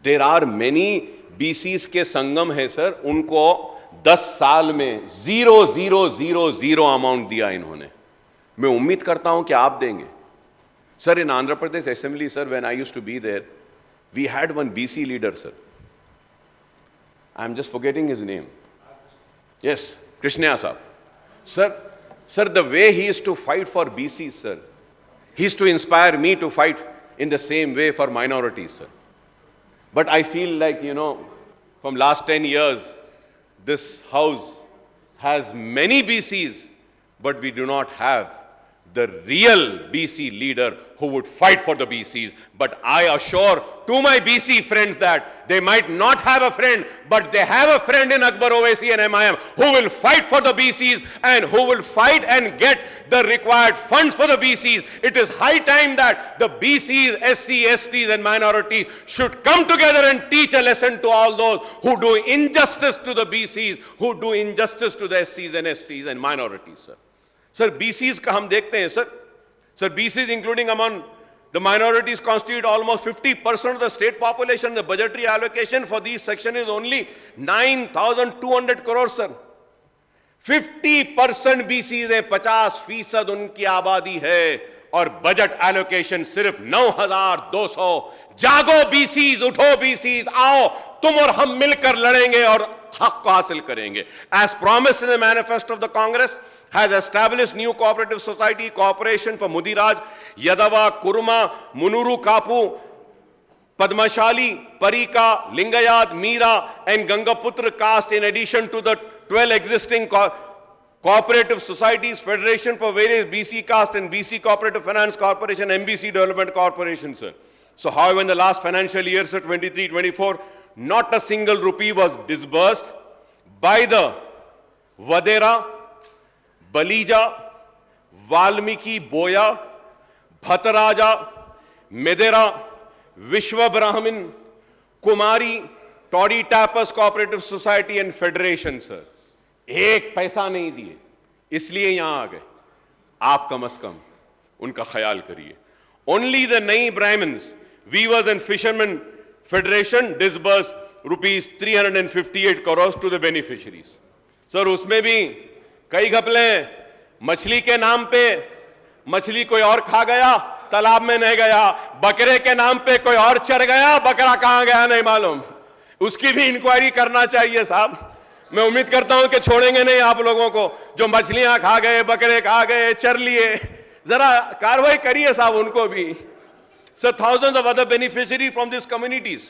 There are many बीसीज के संगम है sir, उनको 10 साल में 0,000 अमाउंट दिया इन्होंने। मैं उम्मीद करता हूं कि आप देंगे sir. In Andhra Pradesh assembly sir, when I used to be there, we had one BC leader sir, I am just forgetting his name, yes, Krishnaiah sahab sir, the way he is to fight for BCs, sir, he is to inspire me to fight in the same way for minorities, sir. But I feel like, from last 10 years, this house has many BCs, but we do not have the real BC leader who would fight for the BCs. But I assure to my BC friends that they might not have a friend, but they have a friend in Akbar Owaisi and MIM who will fight for the BCs and who will fight and get the required funds for the BCs. It is high time that the BCs, SC, STs and minorities should come together and teach a lesson to all those who do injustice to the BCs, who do injustice to the SCs and STs and minorities, sir. Sir BCs का हम देखते हैं sir BCs including among the minorities constitute almost 50% of the state population. The budgetary allocation for these section is only 9,200 crores, sir. 50% बीसीज है, 50% उनकी आबादी है और budget allocation सिर्फ 9,200। जागो बीसीज, उठो बीसीज, आओ तुम और हम मिलकर लड़ेंगे और हक को हासिल करेंगे। As promised in the manifesto of the Congress, has established new cooperative society cooperation for Mudiraj, Yadava, Kurma, Munuru Kapu, Padmashali, Parika, Lingayat, Meera and Gangaputra caste in addition to the 12 existing cooperative societies, Federation for various BC caste and BC Cooperative Finance Corporation, MBC Development Corporation, sir. So however, in the last financial year, sir, 23-24, not a single rupee was disbursed by the Vadera, Balija, Valmiki, Boya, Bhataraja, Medera, Vishwa Brahmin, Kumari, Toddy Tapas Cooperative Society and Federation, sir. एक पैसा नहीं दिए, इसलिए यहां आ गए। आप कम से कम उनका ख्याल करिए। Only the Nai Brahmins, Weavers and Fishermen Federation disbursed rupees 358 crores to the beneficiaries. Sir उसमें भी कई घपले, मछली के नाम पे मछली कोई और खा गया, तालाब में नहीं गया, बकरे के नाम पे कोई और चर गया, बकरा कहां गया नहीं मालूम, उसकी भी इंक्वायरी करना चाहिए साहब। मैं उम्मीद करता हूं कि छोड़ेंगे नहीं आप लोगों को, जो मछलियां खा गए, बकरे खा गए, चर लिए, जरा कार्रवाई करिए साहब उनको भी। Sir thousands of other beneficiaries from these communities